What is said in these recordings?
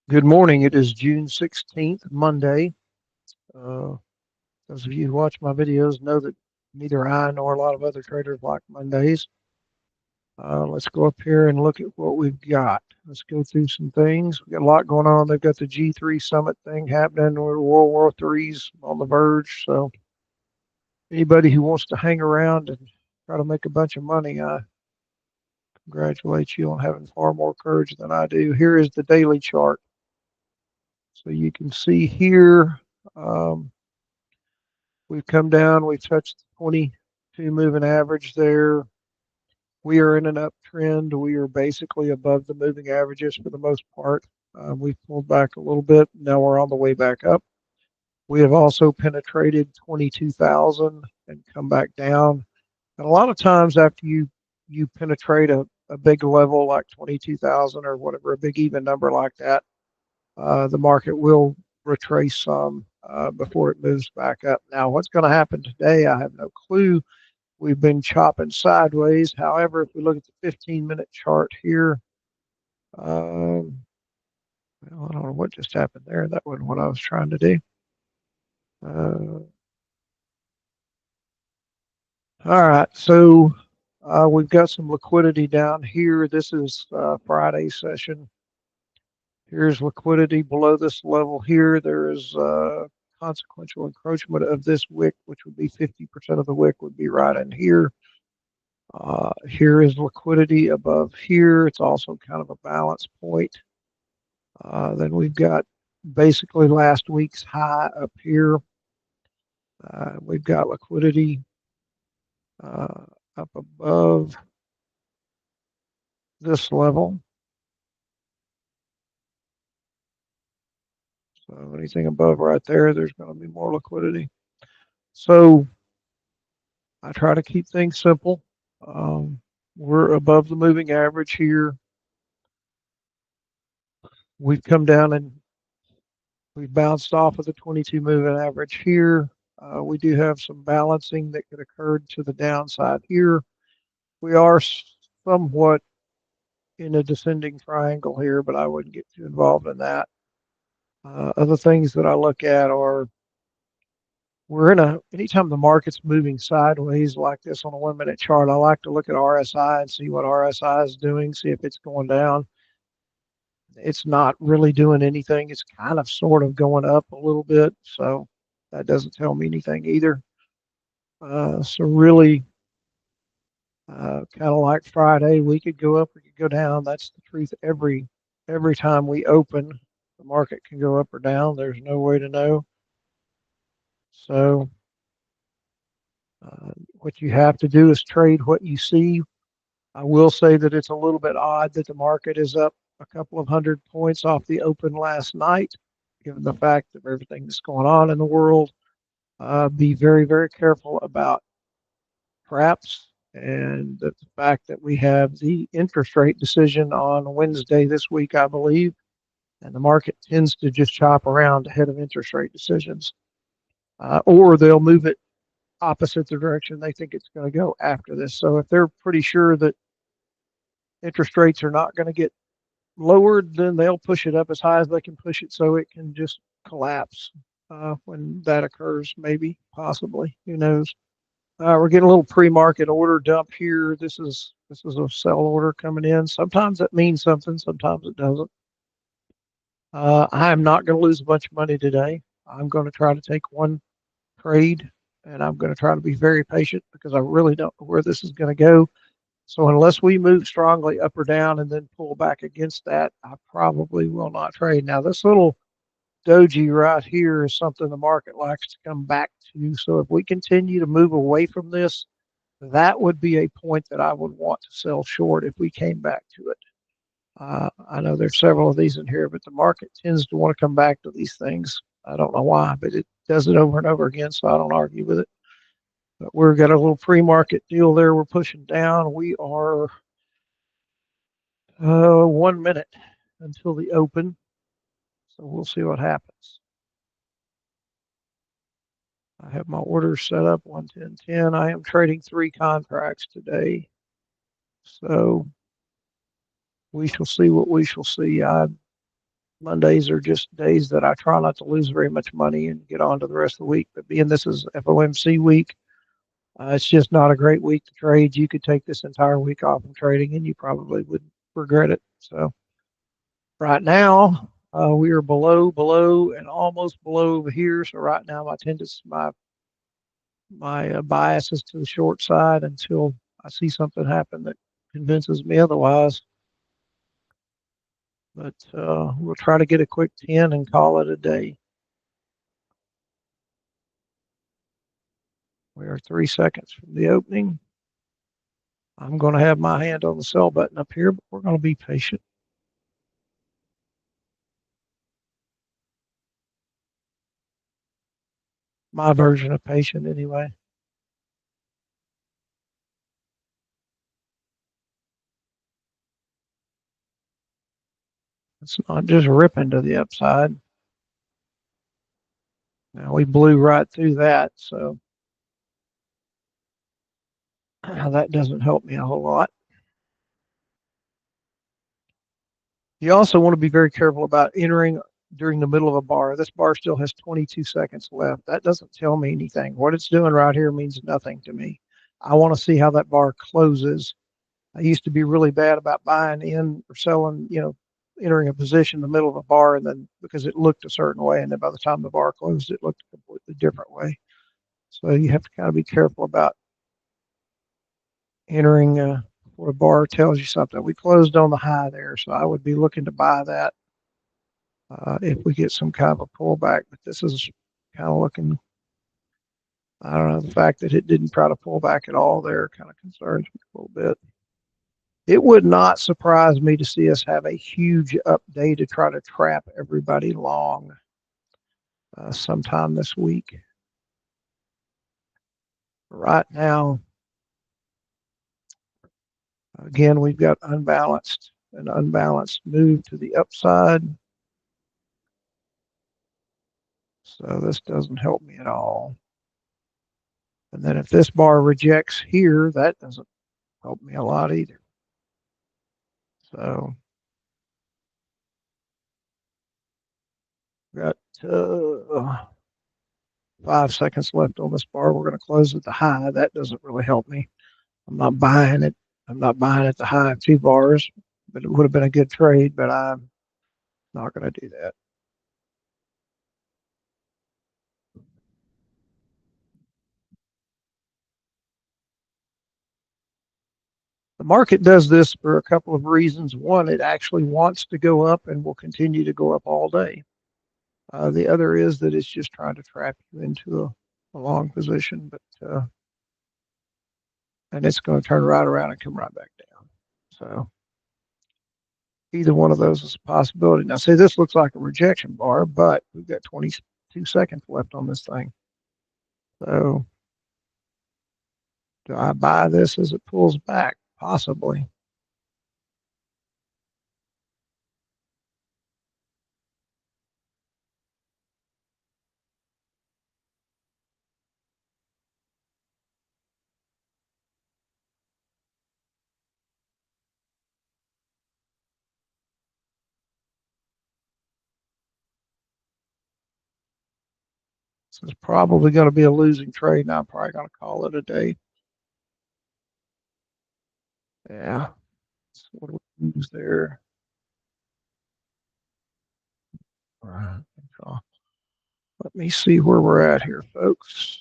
Good morning. It is June 16th, Monday. Uh, those of you who watch my videos know that neither I nor a lot of other traders like Mondays. Let's go up here and look at what we've got. Let's go through some things. We've got a lot going on. They've got the G3 summit thing happening. We're World War III's on the verge. So anybody who wants to hang around and try to make a bunch of money, I congratulate you on having far more courage than I do. Here is the daily chart. So you can see here, um, we've come down, we've touched the 22 moving average there. We are in an uptrend. We are basically above the moving averages for the most part. We've pulled back a little bit. Now we're on the way back up. We have also penetrated 22,000 and come back down. And a lot of times after you penetrate a big level like 22,000 or whatever, a big even number like that, the market will retrace some before it moves back up. Now, what's going to happen today, I have no clue. We've been chopping sideways. However, if we look at the 15-minute chart here, well, I don't know what just happened there. That wasn't what I was trying to do. All right, so we've got some liquidity down here. This is Friday's session. Here's liquidity below this level here. There is consequential encroachment of this wick, which would be 50% of the wick would be right in here. Here is liquidity above here. It's also kind of a balance point. Then we've got basically last week's high up here. We've got liquidity up above this level. So anything above right there, there's going to be more liquidity. So I try to keep things simple. We're above the moving average here. We've come down and we've bounced off of the 22 moving average here. We do have some balancing that could occur to the downside here. We are somewhat in a descending triangle here, but I wouldn't get too involved in that. Other things that I look at are anytime the market's moving sideways like this on a 1 minute chart, I like to look at RSI and see what RSI is doing, see if it's going down. It's not really doing anything. It's kind of sort of going up a little bit. So that doesn't tell me anything either. So really, kind of like Friday, we could go up, we could go down. That's the truth. Every time we open, the market can go up or down. There's no way to know. So what you have to do is trade what you see. I will say that it's a little bit odd that the market is up a couple of 100 points off the open last night, given the fact of everything that's going on in the world. Be very, very careful about traps and the fact that we have the interest rate decision on Wednesday this week, I believe, and the market tends to just chop around ahead of interest rate decisions, or they'll move it opposite the direction they think it's going to go after this. So if they're pretty sure that interest rates are not going to get lowered, then they'll push it up as high as they can push it so it can just collapse when that occurs, maybe, possibly, who knows. We're getting a little pre-market order dump here. This is a sell order coming in. Sometimes that means something, sometimes it doesn't. I am not going to lose a bunch of money today. I'm going to try to take one trade, and I'm going to try to be very patient because I really don't know where this is going to go. So unless we move strongly up or down and then pull back against that, I probably will not trade. Now, this little doji right here is something the market likes to come back to. So if we continue to move away from this, that would be a point that I would want to sell short if we came back to it. I know there's several of these in here, but the market tends to want to come back to these things. I don't know why, but it does it over and over again, so I don't argue with it. But we've got a little pre-market deal there. We're pushing down. We are 1 minute until the open, so we'll see what happens. I have my orders set up 110.10. I am trading 3 contracts today, so we shall see what we shall see. Mondays are just days that I try not to lose very much money and get on to the rest of the week. But being this is FOMC week, it's just not a great week to trade. You could take this entire week off from trading and you probably would regret it. So right now, we are below, and almost below over here. So right now, my bias is to the short side until I see something happen that convinces me otherwise. But we'll try to get a quick 10 and call it a day. We are 3 seconds from the opening. I'm going to have my hand on the sell button up here, but we're going to be patient. My version of patient, anyway. It's not just ripping to the upside. Now we blew right through that, so that doesn't help me a whole lot. You also want to be very careful about entering during the middle of a bar. This bar still has 22 seconds left. That doesn't tell me anything. What it's doing right here means nothing to me. I want to see how that bar closes. I used to be really bad about buying in or selling, entering a position in the middle of a bar, and then because it looked a certain way, and then by the time the bar closed, it looked a completely different way. So you have to kind of be careful about entering before a bar tells you something. We closed on the high there, so I would be looking to buy that if we get some kind of a pullback. But this is kind of looking, I don't know, the fact that it didn't try to pull back at all there kind of concerns me a little bit. It would not surprise me to see us have a huge up day to try to trap everybody long sometime this week. Right now, again, we've got an unbalanced move to the upside. So this doesn't help me at all. And then if this bar rejects here, that doesn't help me a lot either. So got 5 seconds left on this bar. We're going to close at the high. That doesn't really help me. I'm not buying it. I'm not buying at the high of 2 bars, but it would have been a good trade, but I'm not going to do that. The market does this for a couple of reasons. One, it actually wants to go up and will continue to go up all day. The other is that it's just trying to trap you into a long position, but and it's going to turn right around and come right back down. So either one of those is a possibility. Now, say this looks like a rejection bar, but we've got 22 seconds left on this thing. So do I buy this as it pulls back? Possibly. This is probably going to be a losing trade, and I'm probably going to call it a day. Yeah. So what do we lose there? All right. Let me see where we're at here, folks.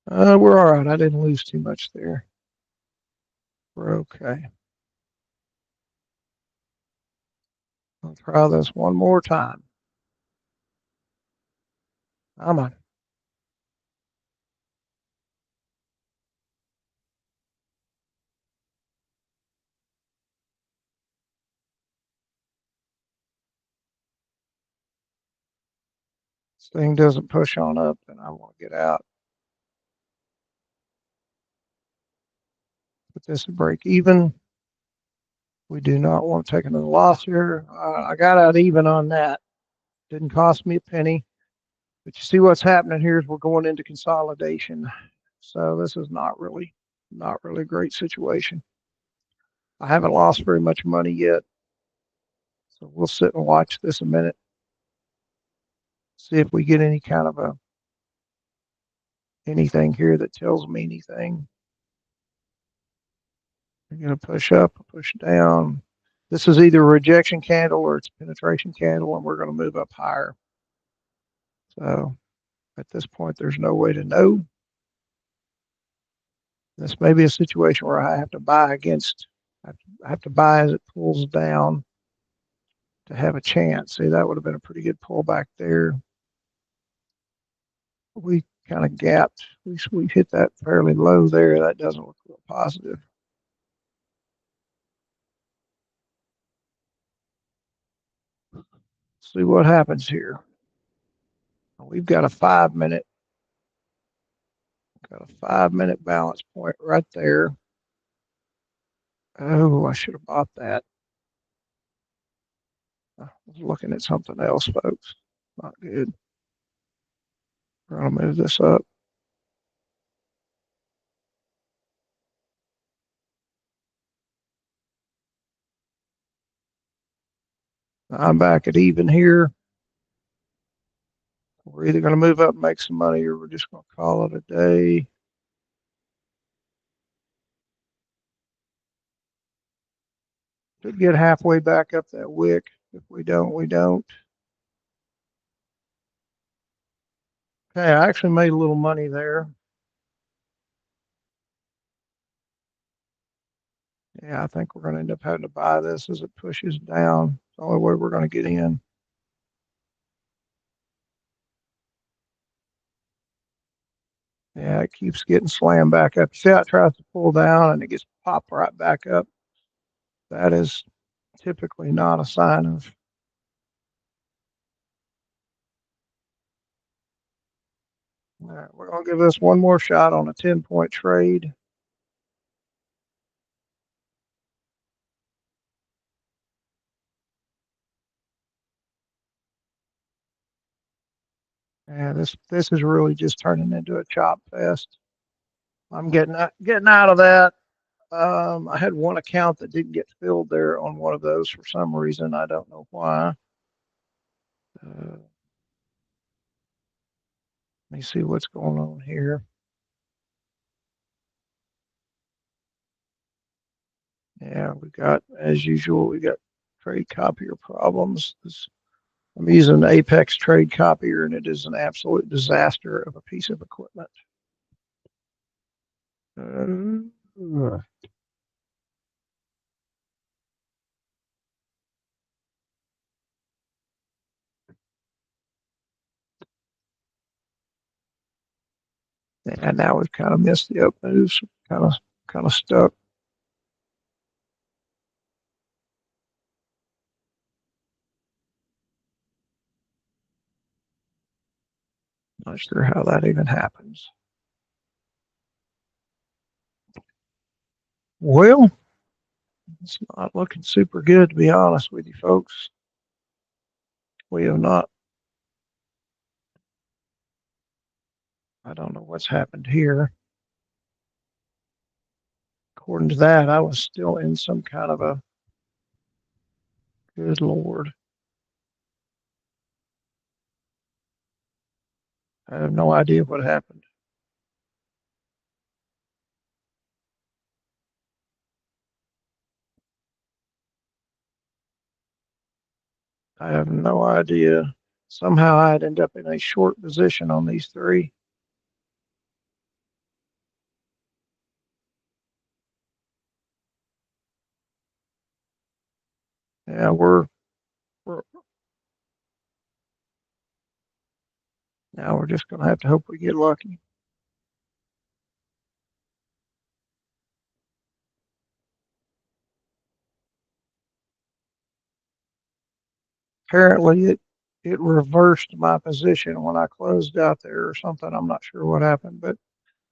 We're all right. I didn't lose too much there. We're okay. I'll try this one more time. Come on. This thing doesn't push on up, then I want to get out. Put this a break even. We do not want to take another loss here. I got out even on that. Didn't cost me a penny. But you see what's happening here is we're going into consolidation. So this is not really Not really a great situation. I haven't lost very much money yet, so we'll sit and watch this a minute, see if we get any kind of anything here that tells me anything. We're going to push up, push down. This is either a rejection candle or it's a penetration candle, and we're going to move up higher. So at this point, there's no way to know. This may be a situation where I have to buy against, I have to buy as it pulls down to have a chance. See, that would have been a pretty good pullback there. We kind of gapped. We hit that fairly low there. That doesn't look real positive. See what happens here. We've got a 5 minute, balance point right there. Oh, I should have bought that. I was looking at something else, folks. Not good. We're gonna move this up. I'm back at even here. We're either going to move up and make some money or we're just going to call it a day. Should get halfway back up that wick. If we don't, we don't. Okay, I actually made a little money there. Yeah, I think we're going to end up having to buy this as it pushes down. It's the only way we're going to get in. Yeah, it keeps getting slammed back up. See how it tries to pull down and it gets popped right back up. That is typically not a sign of. All right, we're going to give this one more shot on a 10-point trade. Yeah, this is really just turning into a chop fest. I'm getting out of that. I had one account that didn't get filled there on one of those for some reason. I don't know why. Let me see what's going on here. Yeah, we got, as usual, we got trade copier problems. I'm using the Apex trade copier, and it is an absolute disaster of a piece of equipment. Uh, and now we've kind of missed the up moves, kind of stuck. Not sure how that even happens. Well, it's not looking super good, to be honest with you folks. We have not, I don't know what's happened here. According to that, I was still in some kind of a, good Lord. I have no idea what happened. I have no idea. Somehow I'd end up in a short position on these three. Yeah, we're now we're just going to have to hope we get lucky. Apparently, it reversed my position when I closed out there or something. I'm not sure what happened, but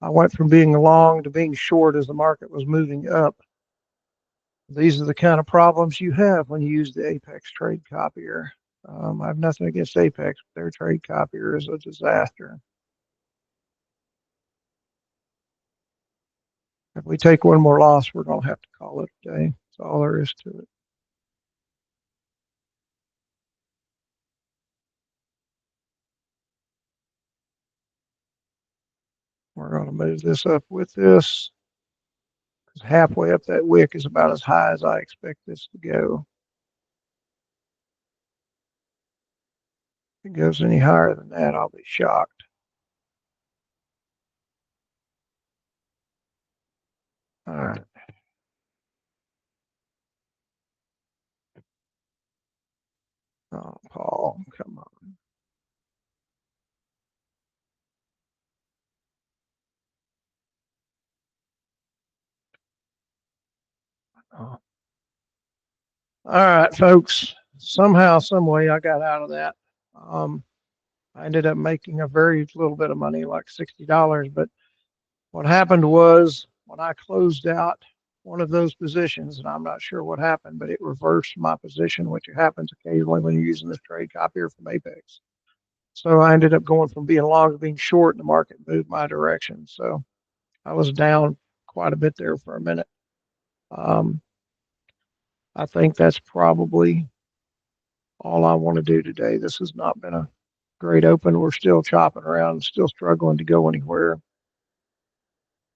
I went from being long to being short as the market was moving up. These are the kind of problems you have when you use the Apex trade copier. I have nothing against Apex, but their trade copier is a disaster. If we take one more loss, we're going to have to call it a day. That's all there is to it. We're going to move this up with this. Because halfway up that wick is about as high as I expect this to go. If it goes any higher than that, I'll be shocked. All right. Oh, Paul, come on. Oh. All right, folks. Somehow, some way, I got out of that. I ended up making a very little bit of money, like $60. But what happened was when I closed out one of those positions, and I'm not sure what happened, but it reversed my position, which happens occasionally when you're using this trade copier from Apex. So I ended up going from being long to being short, and the market moved my direction. So I was down quite a bit there for a minute. Um, I think that's probably all I want to do today. This has not been a great open. We're still chopping around, still struggling to go anywhere.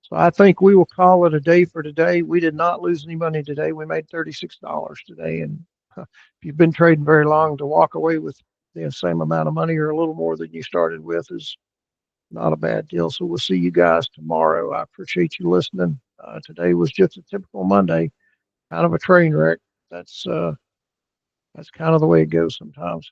So I think we will call it a day for today. We did not lose any money today. We made $36 today. And if you've been trading very long, to walk away with the same amount of money or a little more than you started with is not a bad deal. So we'll see you guys tomorrow. I appreciate you listening. Today was just a typical Monday, kind of a train wreck. That's kind of the way it goes sometimes.